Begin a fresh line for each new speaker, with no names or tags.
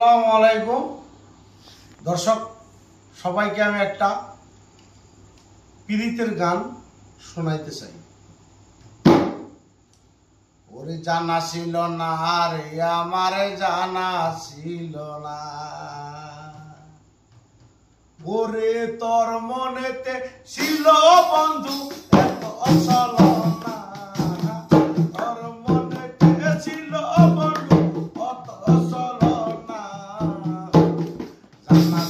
আসসালামু আলাইকুম দর্শক সবাইকে আমি একটা পীড়িতের গান শোনাইতে চাই। ওরে জানা ছিল না রে আমারে জানা ছিল না, ওরে তোর মনেতে ছিল বন্ধু এত অসলনা, তোর মনেতে ছিল বন্ধু অত অসলনা, জানা